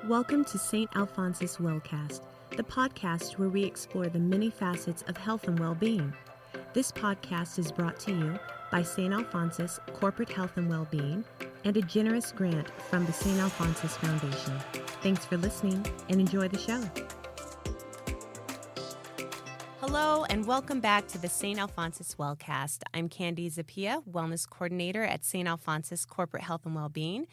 Welcome to St. Alphonsus Wellcast, the podcast where we explore the many facets of health and well-being. This podcast is brought to you by St. Alphonsus Corporate Health and Wellbeing and a generous grant from the St. Alphonsus Foundation. Thanks for listening and enjoy the show. Hello and welcome back to the St. Alphonsus Wellcast. I'm Candy Zappia, Wellness Coordinator at St. Alphonsus Corporate Health and Wellbeing.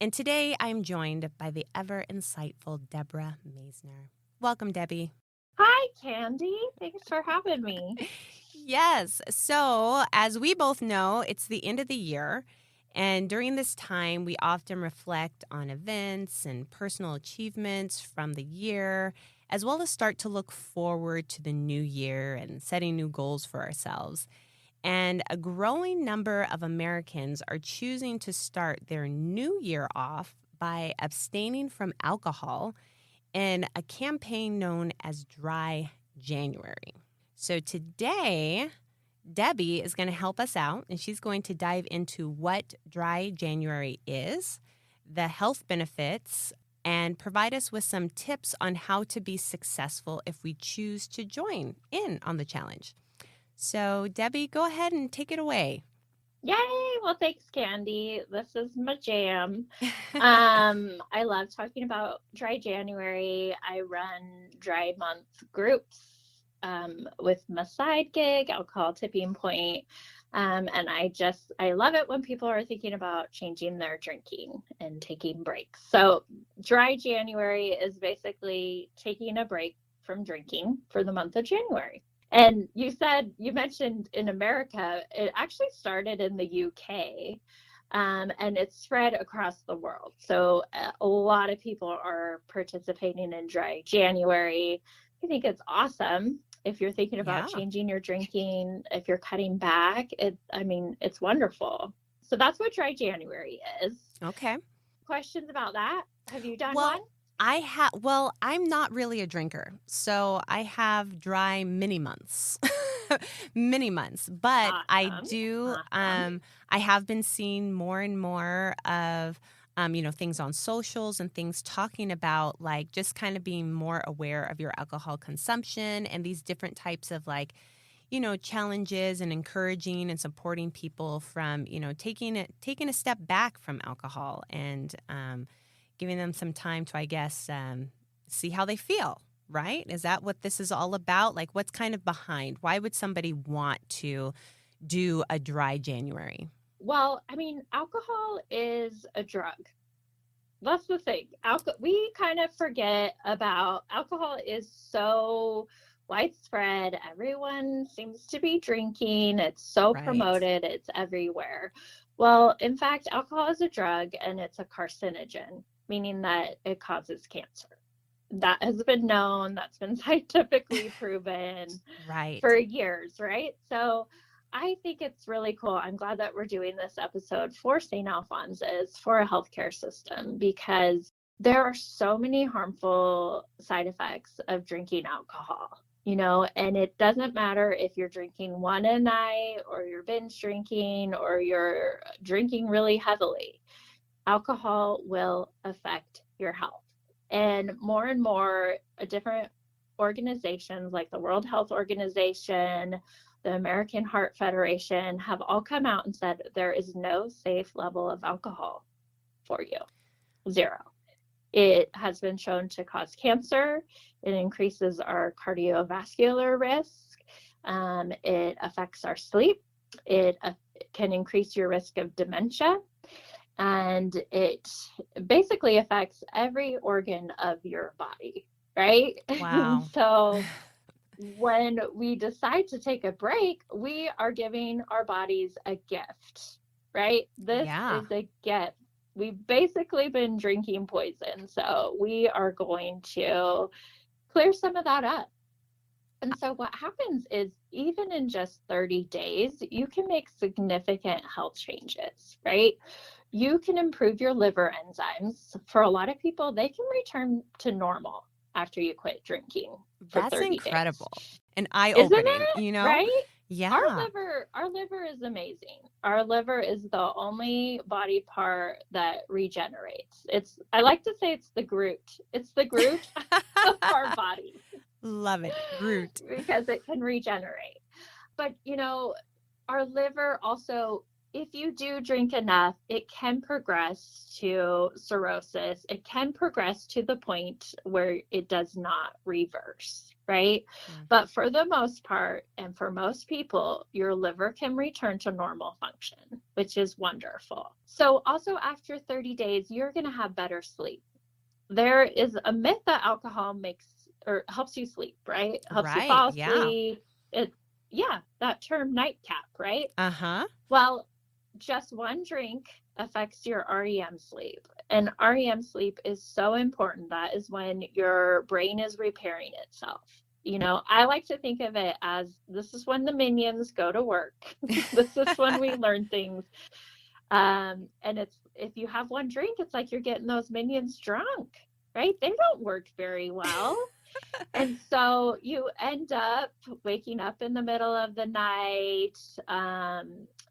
And today I'm joined by the ever insightful Deborah Maisner. Welcome, Debbie. Hi, Candy. Thanks for having me. Yes. So, as we both know, it's the end of the year. And during this time, we often reflect on events and personal achievements from the year, as well as start to look forward to the new year and setting new goals for ourselves. And a growing number of Americans are choosing to start their new year off by abstaining from alcohol in a campaign known as Dry January. So today, Debbie is going to help us out, and she's going to dive into what Dry January is, the health benefits, and provide us with some tips on how to be successful if we choose to join in on the challenge. So, Debbie, go ahead and take it away. Yay! Well, thanks, Candy. This is my jam. I love talking about Dry January. I run dry month groups with my side gig, Alcohol Tipping Point. And I love it when people are thinking about changing their drinking and taking breaks. So Dry January is basically taking a break from drinking for the month of January. And you mentioned in America, it actually started in the UK, and it's spread across the world. So a lot of people are participating in Dry January. I think it's awesome. If you're thinking about changing your drinking, if you're cutting back, it's wonderful. So that's what Dry January is. Okay. Questions about that? Have you done one? I'm not really a drinker, so I have dry mini months, but awesome. I do, I have been seeing more and more of, things on socials and things talking about like just kind of being more aware of your alcohol consumption and these different types of challenges and encouraging and supporting people from, taking a step back from alcohol and, giving them some time to, I guess, see how they feel, right? Is that what this is all about? Like, what's kind of behind? Why would somebody want to do a Dry January? Well, alcohol is a drug. That's the thing. We kind of forget about alcohol is so widespread. Everyone seems to be drinking. It's so promoted. It's everywhere. Well, in fact, alcohol is a drug and it's a carcinogen, meaning that it causes cancer. That has been known. That's been scientifically proven for years, right? So I think it's really cool. I'm glad that we're doing this episode for St. Alphonsus, for a healthcare system, because there are so many harmful side effects of drinking alcohol, and it doesn't matter if you're drinking one a night or you're binge drinking or you're drinking really heavily. Alcohol will affect your health. And more different organizations like the World Health Organization, the American Heart Federation have all come out and said there is no safe level of alcohol for you. 0. It has been shown to cause cancer. It increases our cardiovascular risk. It affects our sleep. It can increase your risk of dementia. And it basically affects every organ of your body, right? Wow. So when we decide to take a break, we are giving our bodies a gift, right? This is a gift. We've basically been drinking poison, so we are going to clear some of that up. And so what happens is even in just 30 days, you can make significant health changes, right? You can improve your liver enzymes. For a lot of people, they can return to normal after you quit drinking for 30 days. That's incredible and eye-opening, Right? Yeah. Our liver is amazing. Our liver is the only body part that regenerates. I like to say it's the Groot. It's the Groot of our body Love it. Groot. because it can regenerate. But our liver also, if you do drink enough, it can progress to cirrhosis. It can progress to the point where it does not reverse, right? Mm. But for the most part, and for most people, your liver can return to normal function, which is wonderful. So, also after 30 days, you're going to have better sleep. There is a myth that alcohol makes or helps you sleep, right? Helps you Right. fall Yeah. asleep. Yeah, that term nightcap, right? Uh-huh. Well, just one drink affects your REM sleep. And REM sleep is so important. That is when your brain is repairing itself. I like to think of it as this is when the minions go to work. This is when we learn things. And if you have one drink, it's like you're getting those minions drunk, right? They don't work very well. And so you end up waking up in the middle of the night,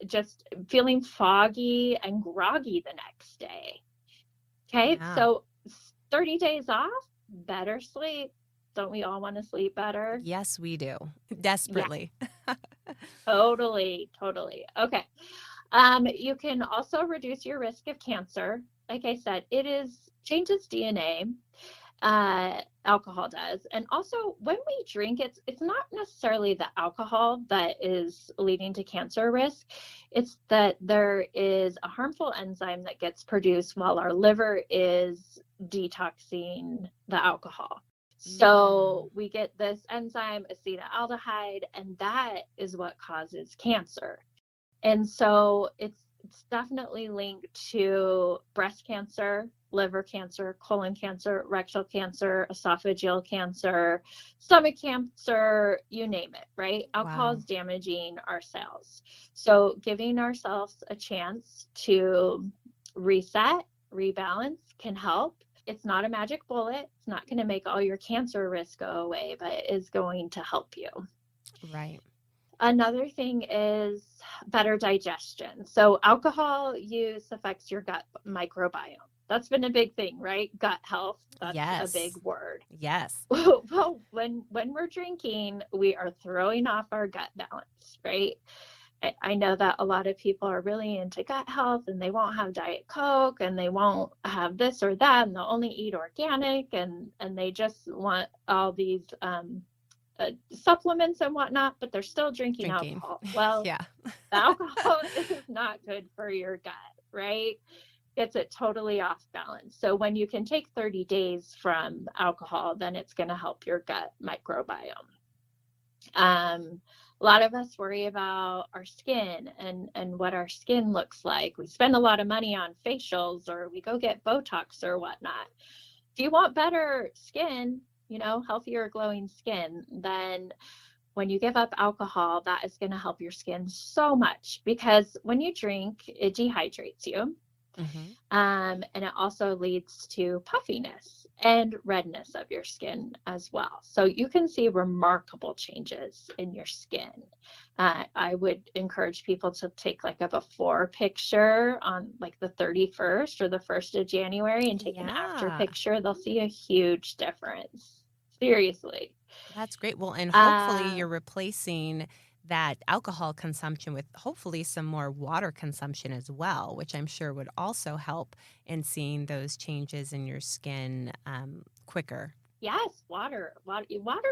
just feeling foggy and groggy the next day. Okay, Yeah. so 30 days off, better sleep. Don't we all want to sleep better? Yes, we do. Yeah, Desperately. totally, totally. Okay. You can also reduce your risk of cancer. Like I said, changes DNA. Alcohol does. And also when we drink, it's not necessarily the alcohol that is leading to cancer risk. It's that there is a harmful enzyme that gets produced while our liver is detoxing the alcohol. Mm. So we get this enzyme acetaldehyde, and that is what causes cancer. And so it's definitely linked to breast cancer, liver cancer, colon cancer, rectal cancer, esophageal cancer, stomach cancer, you name it, right? Alcohol Wow. is damaging our cells. So giving ourselves a chance to reset, rebalance can help. It's not a magic bullet. It's not going to make all your cancer risk go away, but it is going to help you. Right. Another thing is better digestion. So alcohol use affects your gut microbiome. That's been a big thing, right? Gut health. That's a big Yes. word. Yes. Well, when we're drinking, we are throwing off our gut balance, right? I know that a lot of people are really into gut health and they won't have Diet Coke and they won't have this or that and they'll only eat organic and they just want all these supplements and whatnot, but they're still drinking Drinking. alcohol. Well, Yeah. the alcohol is not good for your gut, right? Gets it totally off balance. So when you can take 30 days from alcohol, then it's going to help your gut microbiome. A lot of us worry about our skin and what our skin looks like. We spend a lot of money on facials or we go get Botox or whatnot. If you want better skin, healthier glowing skin, then when you give up alcohol, that is going to help your skin so much because when you drink, it dehydrates you. Hmm. And it also leads to puffiness and redness of your skin as well. So you can see remarkable changes in your skin. I would encourage people to take like a before picture on like the 31st or the 1st of January and take an after Yeah. picture. They'll see a huge difference. Seriously. That's great. Well, and hopefully Uh, you're replacing that alcohol consumption with hopefully some more water consumption as well, which I'm sure would also help in seeing those changes in your skin quicker. yes, water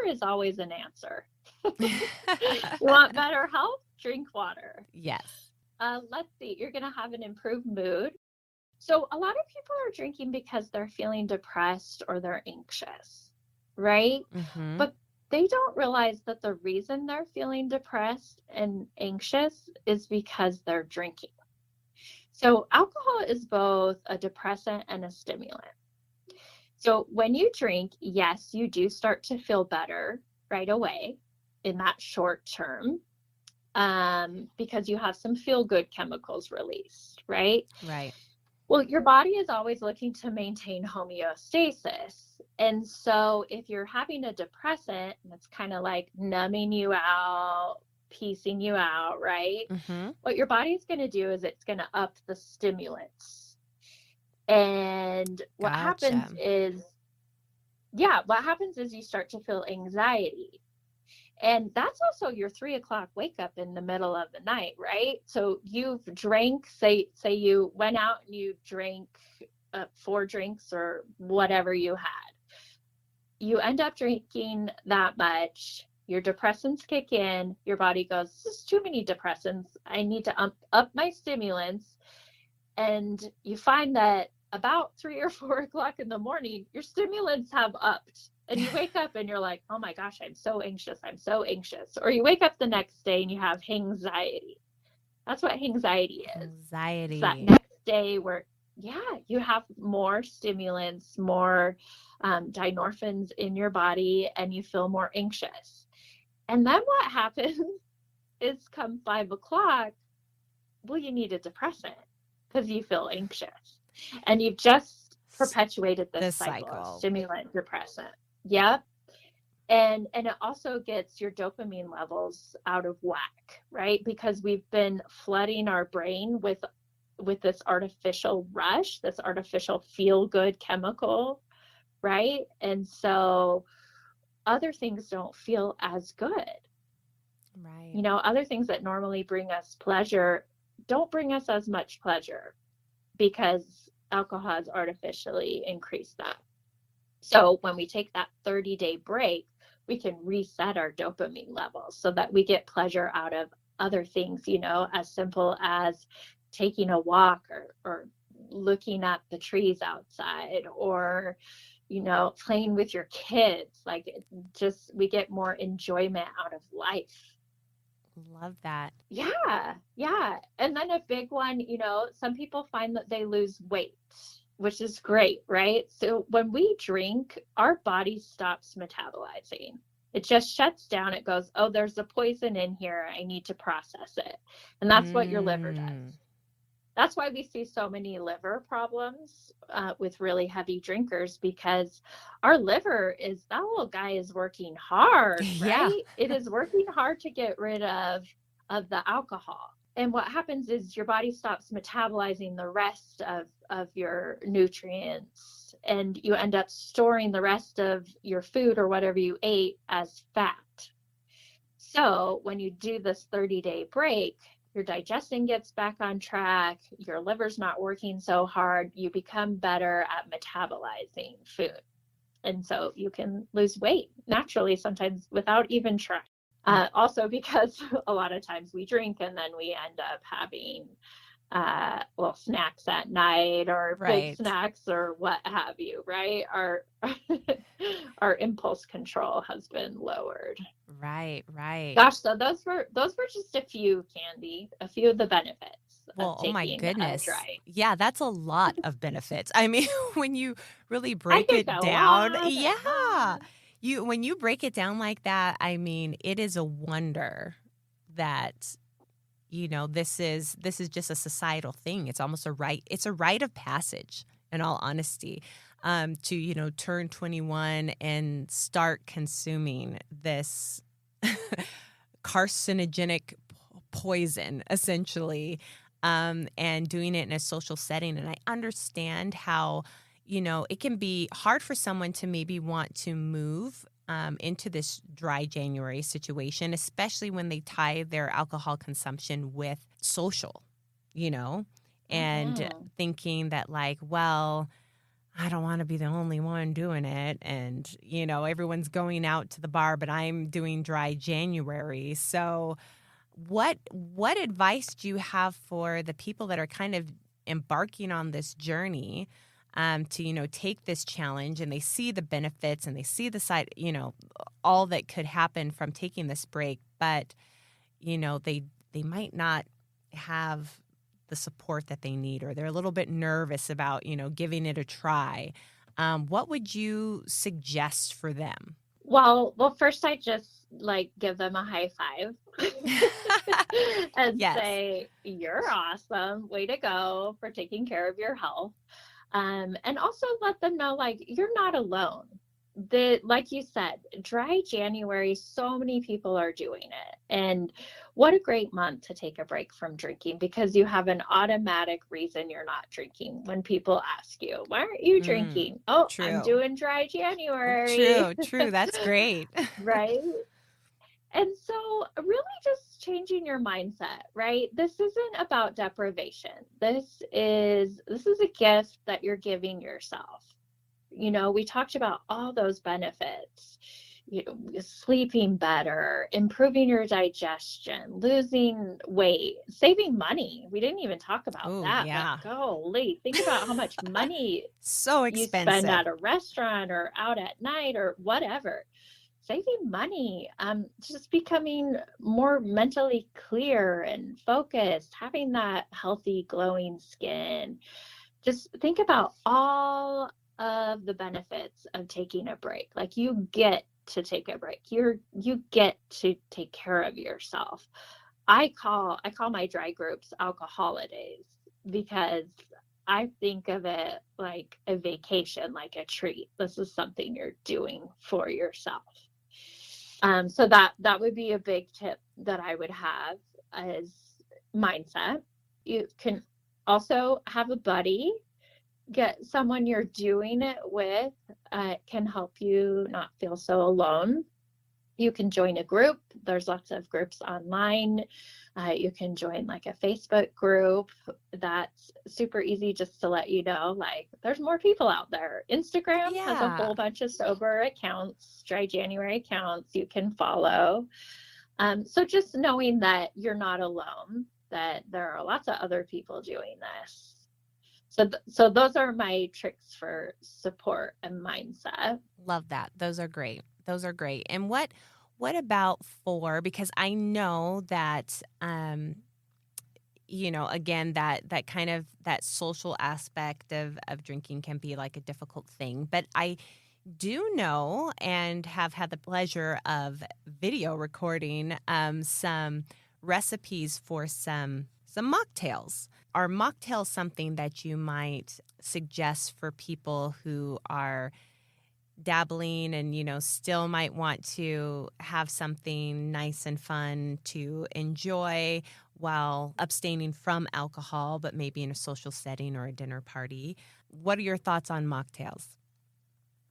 is always an answer. You want better health? Drink water. Yes. Let's see, you're going to have an improved mood. So, a lot of people are drinking because they're feeling depressed or they're anxious, right? Hmm. But they don't realize that the reason they're feeling depressed and anxious is because they're drinking. So, alcohol is both a depressant and a stimulant. So, when you drink, yes, you do start to feel better right away in that short term because you have some feel good chemicals released, right? Right. Well, your body is always looking to maintain homeostasis. And so if you're having a depressant and it's kind of like numbing you out, piecing you out, right? Mm-hmm. What your body's going to do is it's going to up the stimulants. And Gotcha. what happens is you start to feel anxiety. And that's also your 3 o'clock wake up in the middle of the night, right? So you've drank, say you went out and you drank 4 drinks or whatever you had. You end up drinking that much. Your depressants kick in. Your body goes, this is too many depressants. I need to up my stimulants. And you find that about 3 or 4 o'clock in the morning, your stimulants have upped. And you wake up and you're like, oh my gosh, I'm so anxious. I'm so anxious. Or you wake up the next day and you have anxiety. That's what anxiety is. It's that Anxiety. next day where, you have more stimulants, more dynorphins in your body, and you feel more anxious. And then what happens is come 5 o'clock, well, you need a depressant because you feel anxious. And you've just perpetuated this cycle of stimulant depressant. Yep. And it also gets your dopamine levels out of whack, right? Because we've been flooding our brain with this artificial rush, this artificial feel good chemical, right? And so other things don't feel as good. Right. You know, other things that normally bring us pleasure don't bring us as much pleasure because alcohol has artificially increased that. So when we take that 30-day break, we can reset our dopamine levels so that we get pleasure out of other things, you know, as simple as taking a walk or looking at the trees outside, or, you know, playing with your kids. Like, just, we get more enjoyment out of life. Love that. Yeah. And then a big one, you know, some people find that they lose weight, which is great, right? So when we drink, our body stops metabolizing. It just shuts down. It goes, oh, there's a poison in here. I need to process it. And that's what your liver does. That's why we see so many liver problems with really heavy drinkers, because our liver that little guy is working hard, right? Yeah. It is working hard to get rid of the alcohol. And what happens is your body stops metabolizing the rest of your nutrients, and you end up storing the rest of your food or whatever you ate as fat. So when you do this 30-day break, your digestion gets back on track, your liver's not working so hard, you become better at metabolizing food. And so you can lose weight naturally, sometimes without even trying. Also because a lot of times we drink and then we end up having snacks at night, or big snacks, or what have you, right? Our impulse control has been lowered. Right. Gosh, so those were just a few, Candy, a few of the benefits of Oh my taking goodness. Dry. Yeah, that's a lot of benefits. I mean, when you really I break could it go down, on and on. when you break it down like that, I mean, it is a wonder that, you know, this is just a societal thing. It's almost it's a rite of passage, in all honesty, to, you know, turn 21 and start consuming this carcinogenic poison, essentially, and doing it in a social setting. And I understand how, you know, it can be hard for someone to maybe want to move into this dry January situation, especially when they tie their alcohol consumption with social, you know, and thinking that, like, well, I don't want to be the only one doing it. And, you know, everyone's going out to the bar, but I'm doing dry January. So what advice do you have for the people that are kind of embarking on this journey to, you know, take this challenge, and they see the benefits and they see the side, you know, all that could happen from taking this break, but, you know, they might not have the support that they need, or they're a little bit nervous about, you know, giving it a try. What would you suggest for them? Well, first I just give them a high five and Yes. say, you're awesome. Way to go for taking care of your health. And also let them know, you're not alone. like you said, dry January, so many people are doing it. And what a great month to take a break from drinking, because you have an automatic reason you're not drinking. When people ask you, why aren't you Mm, drinking? Oh, I'm true. doing dry January. True, true. That's great. Right? And so really just changing your mindset, right? This isn't about deprivation. This is a gift that you're giving yourself. We talked about all those benefits, sleeping better, improving your digestion, losing weight, saving money. We didn't even talk about Oh, that, but yeah. golly, think about how much money So you spend expensive. at a restaurant or out at night or whatever. Saving money, just becoming more mentally clear and focused, having that healthy, glowing skin. Just think about all of the benefits of taking a break. Like, you get to take a break. You get to take care of yourself. I call my dry groups alcoholidays, because I think of it like a vacation, like a treat. This is something you're doing for yourself. So that would be a big tip that I would have as mindset. You can also have a buddy, get someone you're doing it with, can help you not feel so alone. You can join a group. There's lots of groups online. You can join like a Facebook group. That's super easy, just to let you know, like, there's more people out there. Instagram has a Yeah. whole bunch of sober accounts, dry January accounts you can follow. So just knowing that you're not alone, that there are lots of other people doing this. So those are my tricks for support and mindset. Love that. Those are great. Those are great. And what about for, because I know that again, that kind of that social aspect of drinking can be like a difficult thing, but I do know and have had the pleasure of video recording some recipes for some mocktails. Are mocktails something that you might suggest for people who are dabbling and still might want to have something nice and fun to enjoy while abstaining from alcohol, but maybe in a social setting or a dinner party? What are your thoughts on mocktails?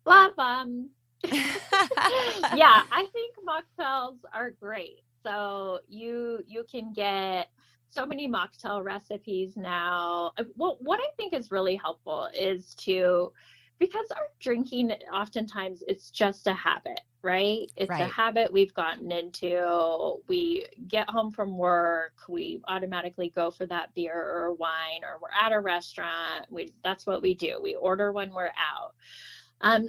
Love them. Yeah, I think mocktails are great. So you can get so many mocktail recipes now. Well, what I think is really helpful is to, because our drinking, oftentimes it's just a habit, right? It's a Right. habit we've gotten into. We get home from work, we automatically go for that beer or wine, or we're at a restaurant. That's what we do. We order when we're out.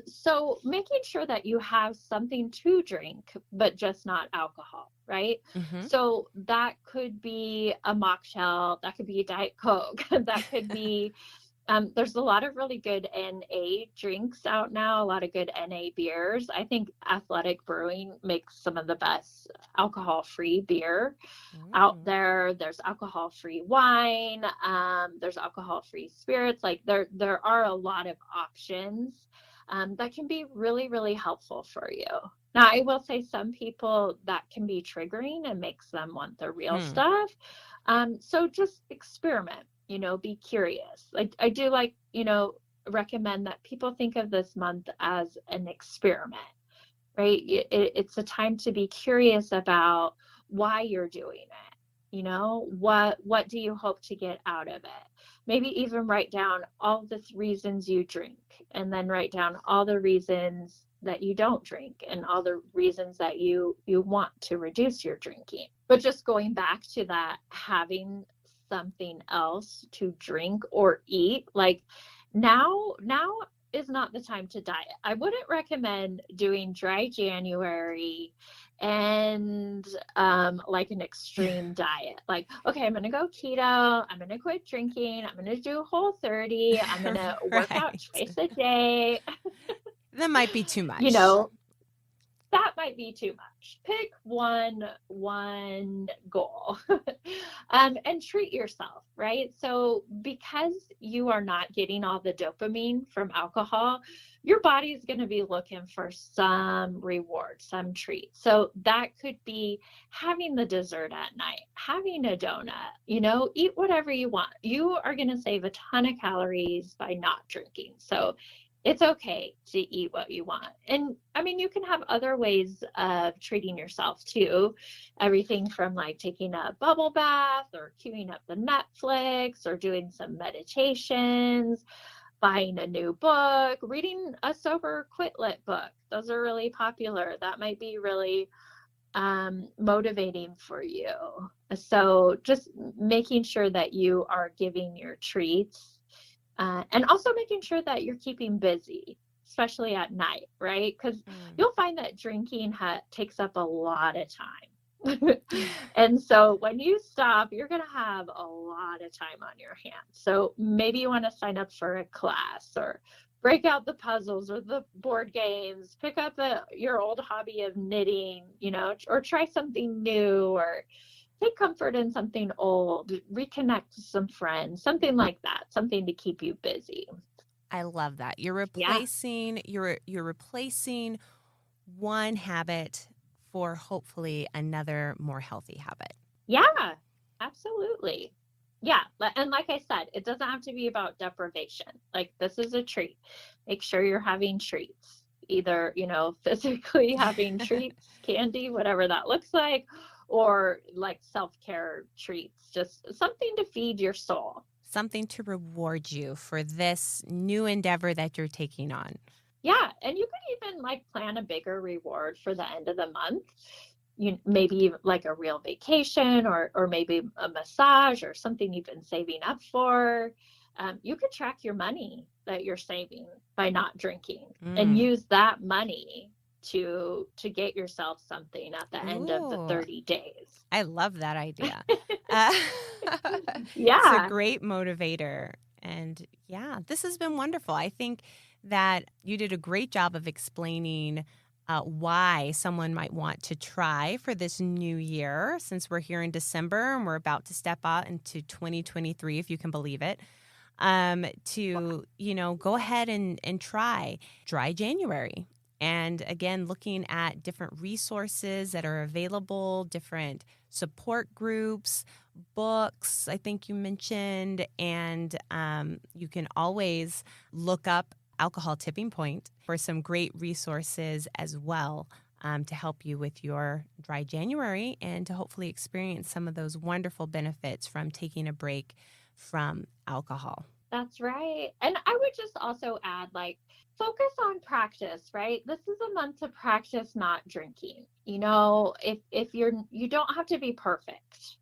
So making sure that you have something to drink, but just not alcohol, right? Mm-hmm. So that could be a mocktail, that could be a Diet Coke, that could be, there's a lot of really good NA drinks out now, a lot of good NA beers. I think Athletic Brewing makes some of the best alcohol-free beer out Mm. there. There's alcohol-free wine, there's alcohol-free spirits. Like, there are a lot of options that can be really, really helpful for you. Now, I will say some people that can be triggering and makes them want the real Hmm. stuff. So just experiment, be curious. I do recommend that people think of this month as an experiment, right? It's a time to be curious about why you're doing it. What do you hope to get out of it? Maybe even write down all the reasons you drink, and then write down all the reasons that you don't drink, and all the reasons that you want to reduce your drinking. But just going back to that, having something else to drink or eat, like, now is not the time to diet. I wouldn't recommend doing dry January and like an extreme diet. Like, okay, I'm gonna go keto, I'm gonna quit drinking, I'm gonna do Whole30, I'm gonna work out Right. twice a day. That might be too You much. know, that might be too much. Pick one goal and treat yourself, right? So because you are not getting all the dopamine from alcohol, your body is going to be looking for some reward, some treat. So that could be having the dessert at night, having a donut, eat whatever you want. You are going to save a ton of calories by not drinking. So it's okay to eat what you want. And I mean, you can have other ways of treating yourself too. Everything from like taking a bubble bath or queuing up the Netflix or doing some meditations, buying a new book, reading a sober quit lit book. Those are really popular. That might be really motivating for you. So just making sure that you are giving your treats. And also making sure that you're keeping busy, especially at night, right? Because you'll find that drinking takes up a lot of time. And so when you stop, you're going to have a lot of time on your hands. So maybe you want to sign up for a class or break out the puzzles or the board games, pick up your old hobby of knitting, or try something new, or take comfort in something old, reconnect with some friends, something like that, something to keep you busy. I love that. You're replacing you're replacing one habit for hopefully another more healthy habit. Yeah, absolutely. Yeah. And like I said, it doesn't have to be about deprivation. Like, this is a treat. Make sure you're having treats, either, physically having treats, candy, whatever that looks like, or like self-care treats, just something to feed your soul. Something to reward you for this new endeavor that you're taking on. Yeah. And you could even like plan a bigger reward for the end of the month. Maybe like a real vacation or maybe a massage or something you've been saving up for. You could track your money that you're saving by not drinking and use that money to get yourself something at the end of the 30 days. I love that idea. Yeah. It's a great motivator. And yeah, this has been wonderful. I think that you did a great job of explaining why someone might want to try for this new year, since we're here in December and we're about to step out into 2023, if you can believe it, to, go ahead and try Dry January. And again, looking at different resources that are available, different support groups, books, I think you mentioned, and you can always look up Alcohol Tipping Point for some great resources as well to help you with your Dry January and to hopefully experience some of those wonderful benefits from taking a break from alcohol. That's right. And I would just also add, focus on practice, right? This is a month to practice not drinking. If you don't have to be perfect.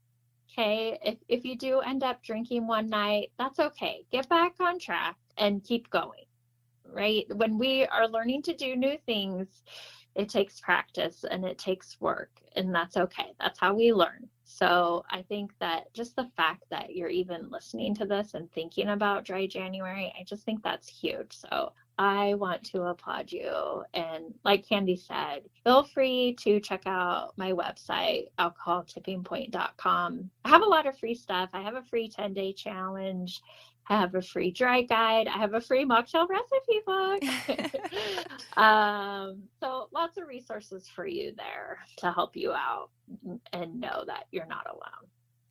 Okay. If you do end up drinking one night, that's okay. Get back on track and keep going, right? When we are learning to do new things, it takes practice and it takes work, and that's okay. That's how we learn. So I think that just the fact that you're even listening to this and thinking about Dry January, I just think that's huge. So I want to applaud you. And like Candy said, feel free to check out my website, alcoholtippingpoint.com. I have a lot of free stuff. I have a free 10-day challenge. I have a free dry guide. I have a free mocktail recipe book. So lots of resources for you there to help you out and know that you're not alone.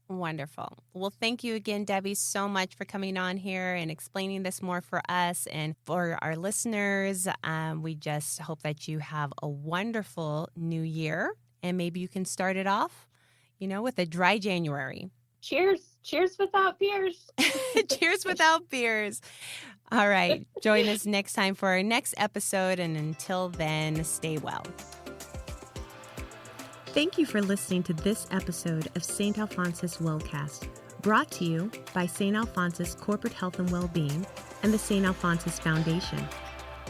Wonderful. Well, thank you again, Debbie, so much for coming on here and explaining this more for us and for our listeners. We just hope that you have a wonderful new year, and maybe you can start it off, with a Dry January. Cheers. Cheers without beers. Cheers without beers. All right. Join us next time for our next episode. And until then, stay well. Thank you for listening to this episode of St. Alphonsus Wellcast, brought to you by St. Alphonsus Corporate Health and Wellbeing and the St. Alphonsus Foundation.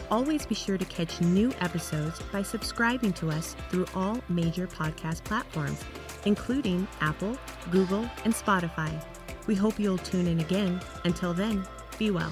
Always be sure to catch new episodes by subscribing to us through all major podcast platforms, including Apple, Google, and Spotify. We hope you'll tune in again. Until then, be well.